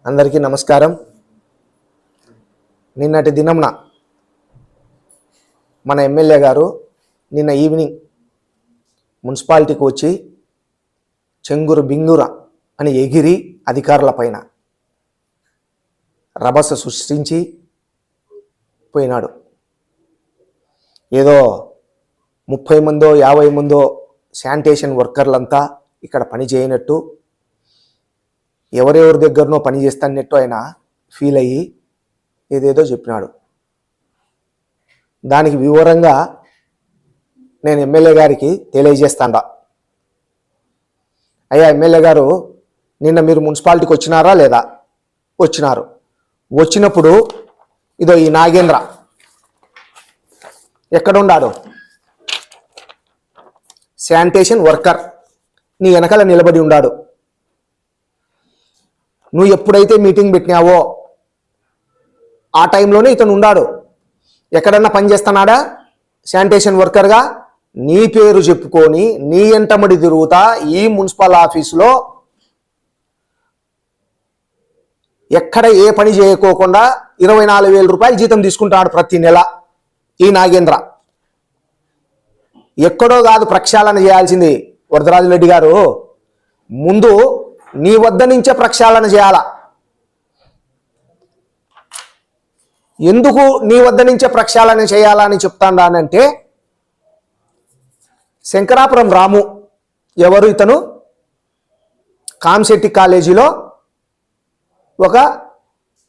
అందరికీ నమస్కారం. నిన్నటి దినంన మన ఎమ్మెల్యే గారు నిన్న ఈవినింగ్ మున్సిపాలిటీకి వచ్చి చెంగురు బింగుర అని ఎగిరి అధికారుల పైన రభస సృష్టించి పోయినాడు. ఏదో 30 మందో 50 మందో శానిటేషన్ వర్కర్లంతా ఇక్కడ పని చేయనట్టు, ఎవరెవరి దగ్గరనో పని చేస్తానట్టు ఆయన ఫీల్ అయ్యి ఏదేదో చెప్పినాడు. దానికి వివరంగా నేను ఎమ్మెల్యే గారికి తెలియజేస్తాను. అయ్యా ఎమ్మెల్యే గారు, నిన్న మీరు మున్సిపాలిటీకి వచ్చినారా లేదా? వచ్చినారు. వచ్చినప్పుడు ఇదో ఈ నాగేంద్ర ఎక్కడున్నాడు? శానిటేషన్ వర్కర్ నీ వెనకాల నిలబడి ఉన్నాడు. నువ్వు ఎప్పుడైతే మీటింగ్ పెట్టినావో ఆ టైంలోనే ఇతను ఉన్నాడు. ఎక్కడన్నా పని చేస్తున్నాడా శానిటేషన్ వర్కర్గా? నీ పేరు చెప్పుకొని నీ ఎంటమడి తిరుగుతా ఈ మున్సిపల్ ఆఫీసులో ఎక్కడ ఏ పని చేయకోకుండా 24,000 రూపాయలు జీతం తీసుకుంటాడు ప్రతి నెల ఈ నాగేంద్ర. ఎక్కడో కాదు ప్రక్షాళన చేయాల్సింది వరదరాజులరెడ్డి గారు, ముందు నీ వద్ద నుంచే ప్రక్షాళన చేయాల. ఎందుకు నీ వద్ద నుంచే ప్రక్షాళన చేయాలని చెప్తాడానంటే, శంకరాపురం రాము ఎవరు? ఇతను కామ్శెట్టి కాలేజీలో ఒక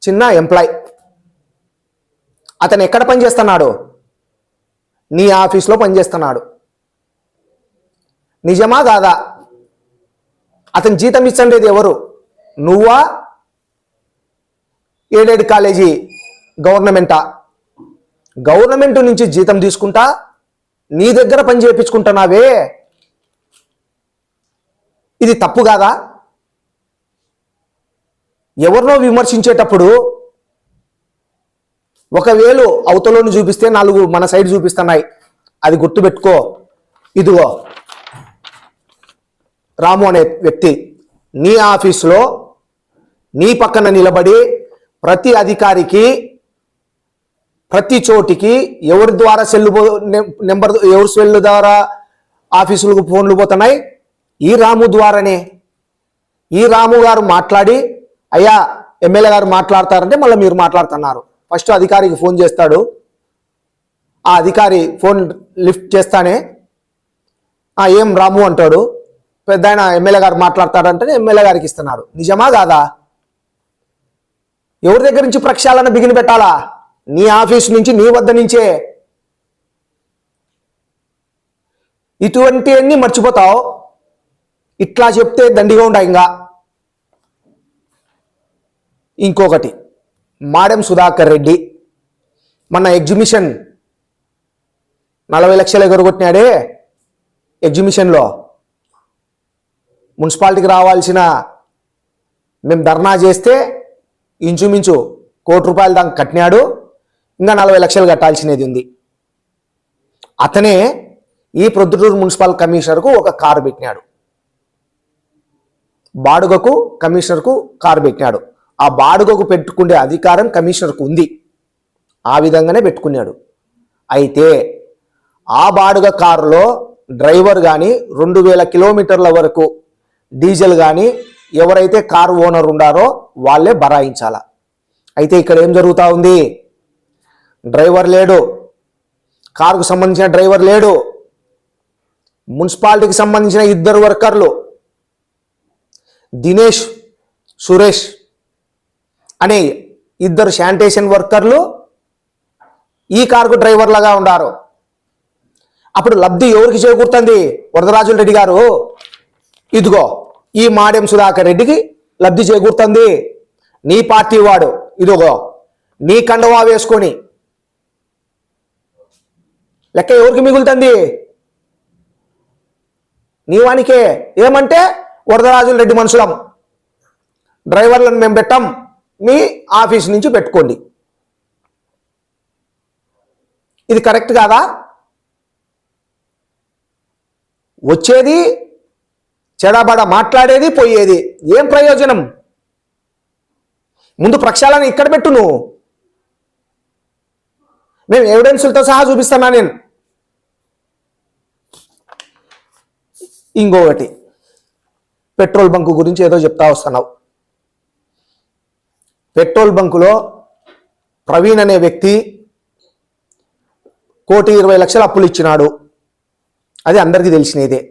చిన్న ఎంప్లాయ్. అతను ఎక్కడ పనిచేస్తున్నాడు? నీ ఆఫీస్లో పనిచేస్తున్నాడు. నిజమా కాదా? అతను జీతం ఇచ్చండేది ఎవరు? నువ్వా? ఎయిడెడ్ కాలేజీ గవర్నమెంటా? గవర్నమెంట్ నుంచి జీతం తీసుకుంటా నీ దగ్గర పని చేయించుకుంటున్నావే, ఇది తప్పు కాదా? ఎవరినో విమర్శించేటప్పుడు ఒకవేళ అవతలోని చూపిస్తే 4 మన సైడ్ చూపిస్తున్నాయి, అది గుర్తుపెట్టుకో. ఇదిగో రాము అనే వ్యక్తి నీ ఆఫీసులో నీ పక్కన నిలబడి ప్రతి అధికారికి ప్రతి చోటికి ఎవరి ద్వారా నెంబర్ ఎవరి సెల్ ద్వారా ఆఫీసులకు ఫోన్లు పోతున్నాయి? ఈ రాము ద్వారానే. ఈ రాము గారు మాట్లాడి, అయ్యా ఎమ్మెల్యే గారు మాట్లాడతారంటే మళ్ళీ మీరు మాట్లాడుతున్నారు. ఫస్ట్ అధికారికి ఫోన్ చేస్తాడు. ఆ అధికారి ఫోన్ లిఫ్ట్ చేస్తానే ఏం రాము అంటాడు. పెద్ద ఆయన ఎమ్మెల్యే గారు మాట్లాడతారంటే ఎమ్మెల్యే గారికి ఇస్తున్నారు. నిజమా కాదా? ఎవరి దగ్గర నుంచి ప్రక్షాళన బిగిన పెట్టాలా? నీ ఆఫీసు నుంచి, నీ వద్ద నుంచే. ఇటువంటివన్నీ మర్చిపోతావు. ఇట్లా చెప్తే దండిగా ఉండా. ఇంకా ఇంకొకటి, మాడెం సుధాకర్ రెడ్డి మన ఎగ్జిబిషన్ 40 లక్షలు ఎగరగొట్టినాడే. ఎగ్జిబిషన్లో మున్సిపాలిటీకి రావాల్సిన మేము ధర్నా చేస్తే ఇంచుమించు 1 కోటి రూపాయలు దాకా కట్టినాడు. ఇంకా 40 లక్షలు కట్టాల్సినది ఉంది. అతనే ఈ ప్రొద్దుటూరు మున్సిపల్ కమిషనర్కు ఒక కారు పెట్టినాడు. బాడుగకు కమిషనర్కు కారు పెట్టినాడు. ఆ బాడుగకు పెట్టుకునే అధికారం కమిషనర్కు ఉంది. ఆ విధంగానే పెట్టుకున్నాడు. అయితే ఆ బాడుగ కారులో డ్రైవర్ కానీ 2000 కిలోమీటర్ల వరకు డీజిల్ కానీ ఎవరైతే కారు ఓనర్ ఉండారో వాళ్ళే బరాయించాల. అయితే ఇక్కడ ఏం జరుగుతూ ఉంది? డ్రైవర్ లేడు, కారుకు సంబంధించిన డ్రైవర్ లేడు. మున్సిపాలిటీకి సంబంధించిన 2 వర్కర్లు దినేష్, సురేష్ అనే 2 శానిటేషన్ వర్కర్లు ఈ కారుకు డ్రైవర్లుగా ఉన్నారు. అప్పుడు లబ్ధి ఎవరికి చేకూరుతుంది? వరదరాజులరెడ్డి గారు, ఇదిగో ఈ మాడెం సుధాకర్ రెడ్డికి లబ్ధి చేకూరుతుంది. నీ పార్టీ వాడు ఇదిగో నీ కండవా వేసుకొని లెక్క ఎవరికి మిగులుతుంది? నీవానికే. ఏమంటే వరదరాజులరెడ్డి మనుషులం, డ్రైవర్లను మేము పెట్టాం, మీ ఆఫీస్ నుంచి పెట్టుకోండి. ఇది కరెక్ట్ కాదా? వచ్చేది చెడబడ మాట్లాడేది, పోయేది. ఏం ప్రయోజనం? ముందు ప్రక్షాళన ఇక్కడ పెట్టు నువ్వు. మేము ఎవిడెన్సులతో సహా చూపిస్తున్నా నేను. ఇంకొకటి, పెట్రోల్ బంకు గురించి ఏదో చెప్తా వస్తున్నావు. పెట్రోల్ బంకులో ప్రవీణ్ అనే వ్యక్తి 1,20,00,000 అప్పులు ఇచ్చినాడు. అది అందరికీ తెలిసినదే.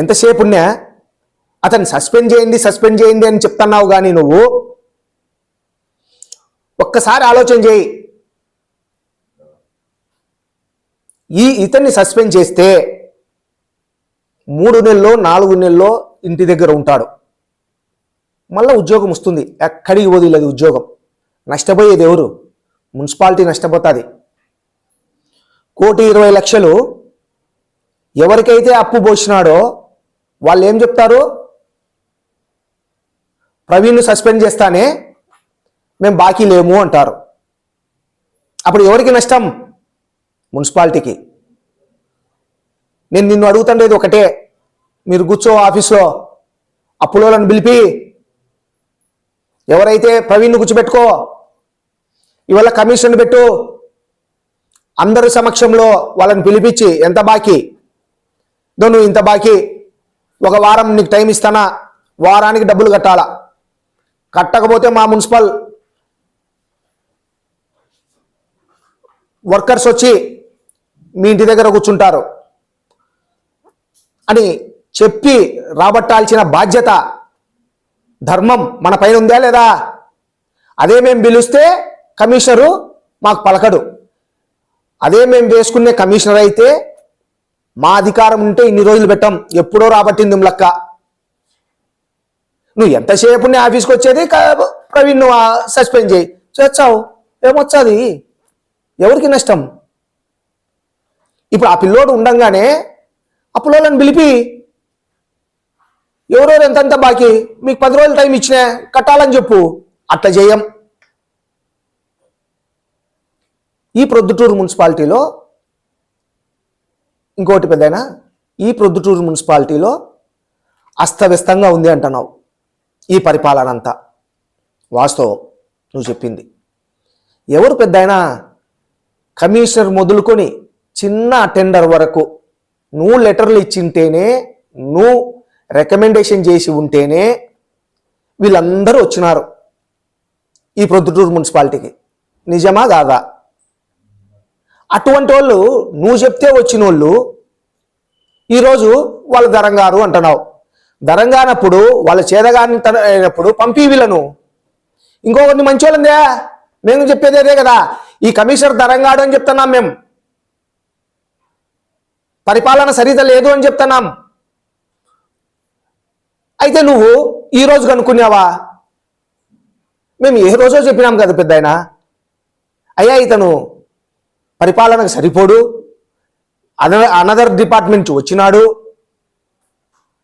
ఎంతసేపు ఉన్నా అతన్ని సస్పెండ్ చేయండి అని చెప్తున్నావు. కానీ నువ్వు ఒక్కసారి ఆలోచన చేయి. ఇతన్ని సస్పెండ్ చేస్తే 3 నెలల్లో 4 నెలల్లో ఇంటి దగ్గర ఉంటాడు. మళ్ళీ ఉద్యోగం వస్తుంది. ఎక్కడికి వదిలేదు ఉద్యోగం. నష్టపోయేది ఎవరు? మున్సిపాలిటీ నష్టపోతుంది. 1,20,00,000 ఎవరికైతే అప్పు పోసినాడో వాళ్ళు ఏం చెప్తారు? ప్రవీణ్ను సస్పెండ్ చేస్తానే మేము బాకీ లేము అంటారు. అప్పుడు ఎవరికి నష్టం? మున్సిపాలిటీకి. నేను నిన్ను అడుగుతుండేది ఒకటే, మీరు కూర్చో ఆఫీస్లో, అప్పులోలను పిలిపి ఎవరైతే ప్రవీణ్ను కూర్చోబెట్టుకో, ఇవాళ కమిషన్ పెట్టు, అందరి సమక్షంలో వాళ్ళని పిలిపించి ఎంత బాకీ, నువ్వు ఇంత బాకీ, ఒక వారం నీకు టైం ఇస్తానా, వారానికి డబ్బులు కట్టాలా, కట్టకపోతే మా మున్సిపల్ వర్కర్స్ వచ్చి మీ ఇంటి దగ్గర కూర్చుంటారు అని చెప్పి రాబట్టాల్సిన బాధ్యత, ధర్మం మన పైన ఉందా లేదా? అదే మేము పిలిస్తే కమిషనరు మాకు పలకడు. అదే మేము వేసుకునే కమిషనర్ అయితే మా అధికారం ఉంటే ఇన్ని రోజులు పెట్టాం, ఎప్పుడో రాబట్టింది లెక్క. నువ్వు ఎంతసేపు ఆఫీస్కి వచ్చేది, ప్రవీణ్ నువ్వు సస్పెండ్ చేయి, చేస్తావు, ఏమొచ్చాది? ఎవరికి నష్టం? ఇప్పుడు ఆ పిల్లోడు ఉండంగానే ఆ పిల్లోళ్ళని పిలిపి ఎవరెవరు ఎంతంత బాకీ, మీకు 10 రోజులు టైం ఇచ్చినా కట్టాలని చెప్పు. అట్లా చేయం. ఈ ప్రొద్దుటూరు మున్సిపాలిటీలో ఇంకోటి పెద్దయినా, ఈ ప్రొద్దుటూరు మున్సిపాలిటీలో అస్తవ్యస్తంగా ఉంది అంటున్నావు. ఈ పరిపాలన అంతా వాస్తవం నువ్వు చెప్పింది. ఎవరు పెద్దయినా కమిషనర్ మొదలుకొని చిన్న టెండర్ వరకు నువ్వు లెటర్లు ఇచ్చింటేనే, నువ్వు రికమెండేషన్ చేసి ఉంటేనే వీళ్ళందరూ వచ్చినారు ఈ ప్రొద్దుటూరు మున్సిపాలిటీకి. నిజమా కాదా? అటువంటి వాళ్ళు నువ్వు చెప్తే వచ్చిన వాళ్ళు ఈరోజు వాళ్ళు దరంగారు అంటున్నావు. దరంగానప్పుడు వాళ్ళ చేదగాని అయినప్పుడు పంపి వీళ్ళను. ఇంకొకరిని మంచి వాళ్ళందే, మేము చెప్పేది అదే కదా. ఈ కమిషనర్ దరంగాడు అని చెప్తున్నాం, మేము పరిపాలన సరిగా లేదు అని చెప్తున్నాం. అయితే నువ్వు ఈరోజు కనుక్కున్నావా? మేము ఏ రోజో చెప్పినాం కదా పెద్దాయన, అయ్యా ఇతను పరిపాలనకు సరిపోడు, అనదర్ డిపార్ట్మెంట్ వచ్చినాడు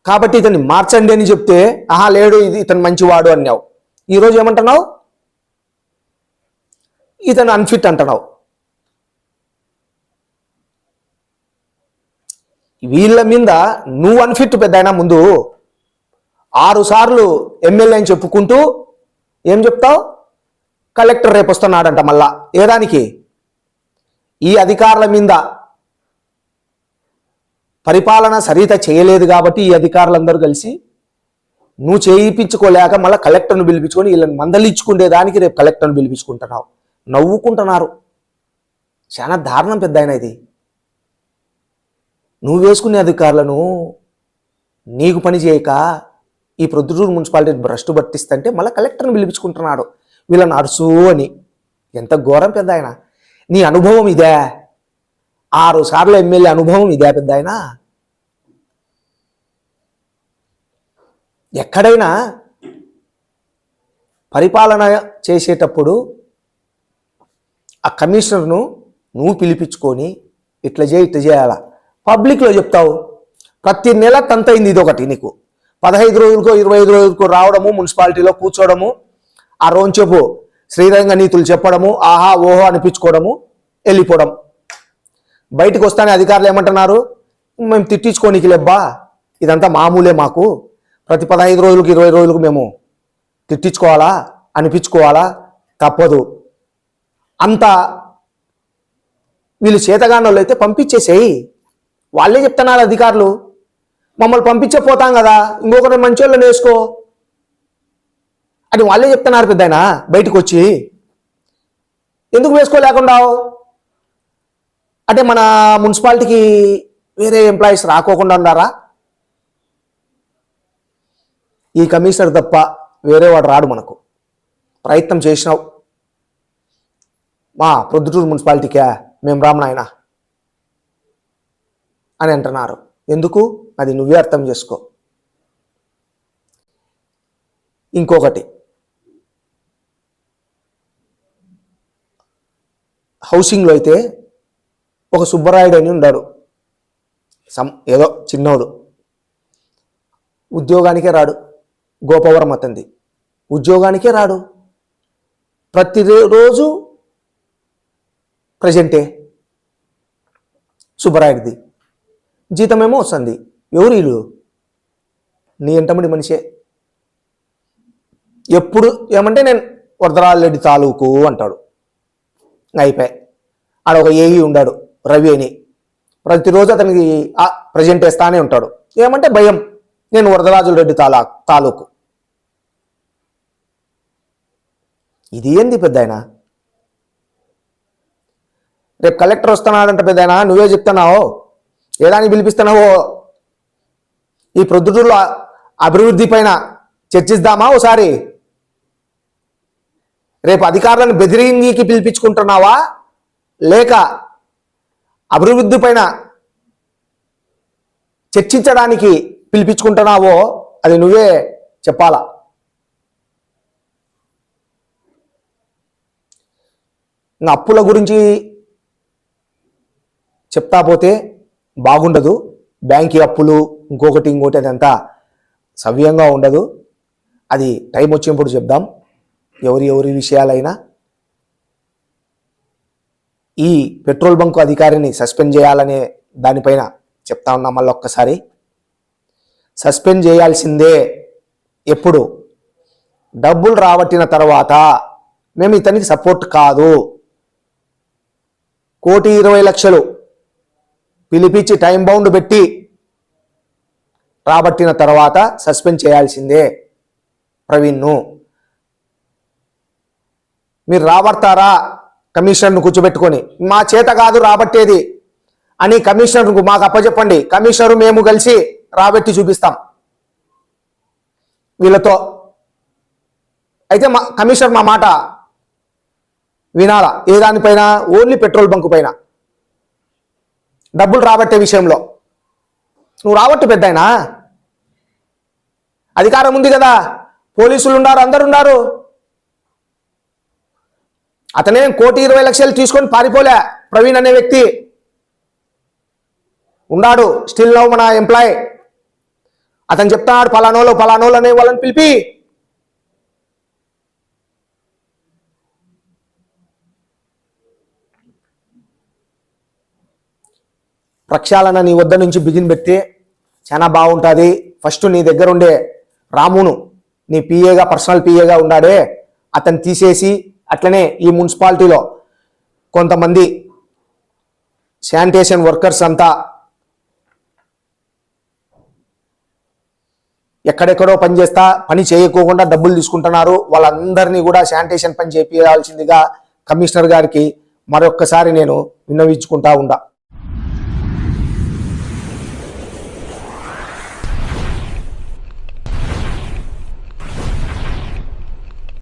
కాబట్టి ఇతన్ని మార్చండి అని చెప్తే, ఆహా లేడు ఇతను మంచివాడు అన్నావు. ఈరోజు ఏమంటున్నావు? ఇతను అన్ఫిట్ అంటున్నావు. వీళ్ళ మీద నువ్వు అన్ఫిట్ పెద్దయినా. ముందు 6 సార్లు ఎమ్మెల్యే అని చెప్పుకుంటూ ఏం చెప్తావు? కలెక్టర్ రేపు వస్తున్నాడంట. మళ్ళా ఏదానికి? ఈ అధికారుల మీద పరిపాలన సరిత చేయలేదు కాబట్టి ఈ అధికారులందరూ కలిసి నువ్వు చేయించుకోలేక మళ్ళీ కలెక్టర్ను పిలిపించుకొని వీళ్ళని మందలించుకునేదానికి రేపు కలెక్టర్ను పిలిపించుకుంటున్నావు. నవ్వుకుంటున్నారు. చాలా దారుణం పెద్దాయన ఇది. నువ్వు వేసుకునే అధికారులను నీకు పని చేయక ఈ ప్రొద్దుటూరు మున్సిపాలిటీ భ్రష్టు పట్టిస్తుంటే మళ్ళీ కలెక్టర్ని పిలిపించుకుంటున్నాడు వీళ్ళని అరుసు అని. ఎంత ఘోరం పెద్దాయన. నీ అనుభవం ఇదే? 6 సార్లు ఎమ్మెల్యే అనుభవం ఇదే పెద్దాయన? ఎక్కడైనా పరిపాలన చేసేటప్పుడు ఆ కమిషనర్ను నువ్వు పిలిపించుకొని ఇట్లా చేయాలా. పబ్లిక్లో చెప్తావు. ప్రతి నెల తంతైంది ఇదొకటి నీకు. 15 రోజులకో 25 రోజులకో రావడము, మున్సిపాలిటీలో కూర్చోవడము, ఆ రోజుసేపు శ్రీరంగ నీతులు చెప్పడము, ఆహా ఓహో అనిపించుకోవడము, వెళ్ళిపోవడం. బయటకు వస్తానే అధికారులు ఏమంటున్నారు? మేము తిట్టించుకోనికి లేబ్బా, ఇదంతా మామూలే మాకు, ప్రతి 15 రోజులకు 20 రోజులకు మేము తిట్టించుకోవాలా, అనిపించుకోవాలా, తప్పదు. అంత వీళ్ళు చేతగానోళ్ళు అయితే పంపించేసేయి. వాళ్ళే చెప్తున్నారు అధికారులు, మమ్మల్ని పంపించే పోతాం కదా, ఇంకొకరి మంచోళ్ళని వేసుకో అని వాళ్ళే చెప్తున్నారు పెద్దాయన. బయటకు వచ్చి ఎందుకు వేసుకోలేకుండా? అంటే మన మున్సిపాలిటీకి వేరే ఎంప్లాయీస్ రాకోకుండా ఉన్నారా? ఈ కమిషనర్ తప్ప వేరే వాడు రాడు మనకు. ప్రయత్నం చేసినావు, మా ప్రొద్దుటూరు మున్సిపాలిటీకా మేము రామనాయన అని అంటున్నారు. ఎందుకు? అది నువ్వే అర్థం చేసుకో. ఇంకొకటి, హౌసింగ్లో అయితే ఒక సుబ్బరాయుడు అని ఉన్నాడు, ఏదో చిన్నోడు, ఉద్యోగానికే రాడు. గోపవరం అతంది, ఉద్యోగానికే రాడు. ప్రతిరోజు ప్రజెంటే సుబ్బరాయుడిది, జీతమేమో వస్తుంది. ఎవరు వీళ్ళు? నీ ఎంటమడి మనిషే. ఎప్పుడు ఏమంటే నేను వరదరాజరెడ్డి తాలూకు అంటాడు, అయిపోయి. ఆడ ఒక ఏఈ ఉన్నాడు రవి అని, ప్రతిరోజు అతనికి ప్రజెంట్ వేస్తానే ఉంటాడు. ఏమంటే భయం, నేను వరదరాజులరెడ్డి తాలూకు. ఇది ఏంది పెద్దాయన? రేపు కలెక్టర్ వస్తున్నాడంట పెద్దాయన, నువ్వే చెప్తున్నావు, ఏదానికి పిలిపిస్తున్నావో? ఈ ప్రొద్దుటూరులో అభివృద్ధి పైన చర్చిద్దామా ఓసారి? రేపు అధికారులను బెదిరింగికి పిలిపించుకుంటున్నావా, లేక అభివృద్ధి పైన చర్చించడానికి పిలిపించుకుంటున్నావో అది నువ్వే చెప్పాలా. ఇంకా అప్పుల గురించి చెప్తా పోతే బాగుండదు. బ్యాంకి అప్పులు ఇంకొకటి అదంతా సవ్యంగా ఉండదు. అది టైం వచ్చినప్పుడు చెప్దాం. ఎవరి విషయాలైనా ఈ పెట్రోల్ బంకు అధికారిని సస్పెండ్ చేయాలనే దానిపైన చెప్తా ఉన్నా. మళ్ళీ ఒక్కసారి సస్పెండ్ చేయాల్సిందే. ఎప్పుడు? డబ్బులు రాబట్టిన తర్వాత. మేము ఇతనికి సపోర్ట్ కాదు. 1,20,00,000 పిలిపించి టైం బౌండ్ పెట్టి రాబట్టిన తర్వాత సస్పెండ్ చేయాల్సిందే ప్రవీణ్ను. మీరు రాబడతారా? కమిషనర్ను కూర్చోబెట్టుకొని మా చేత కాదు రాబట్టేది అని కమిషనర్కు మాకు అప్పచెప్పండి. కమిషనరు మేము కలిసి రాబట్టి చూపిస్తాం వీళ్ళతో. అయితే కమిషనర్ మా మాట వినాలా? ఏ దానిపైన? ఓన్లీ పెట్రోల్ బంకు పైన డబ్బులు రాబట్టే విషయంలో. నువ్వు రాబట్టు పెద్దాయనా, అధికారం ఉంది కదా, పోలీసులు ఉన్నారు, అందరు ఉన్నారు. అతనే 1,20,00,000 తీసుకొని పారిపోలే. ప్రవీణ్ అనే వ్యక్తి ఉన్నాడు, స్టిల్ నౌ మన ఎంప్లాయ్. అతను చెప్తాడు పలానోళ్ళు అనే వాళ్ళని పిలిపి ప్రక్షాళన నీ వద్ద నుంచి బిగిన్ పెడితే చాలా బాగుంటుంది. ఫస్ట్ నీ దగ్గర ఉండే రామును, నీ పిఏగా, పర్సనల్ పిఏగా ఉన్నాడే, అతను తీసేసి అట్లనే ఈ మున్సిపాలిటీలో కొంతమంది శానిటేషన్ వర్కర్స్ అంతా ఎక్కడెక్కడో పని చేయకోకుండా డబ్బులు తీసుకుంటున్నారు. వాళ్ళందరినీ కూడా శానిటేషన్ పని చేయించాల్సిందిగా కమిషనర్ గారికి మరొక్కసారి నేను విన్నవించుకుంటా ఉండా.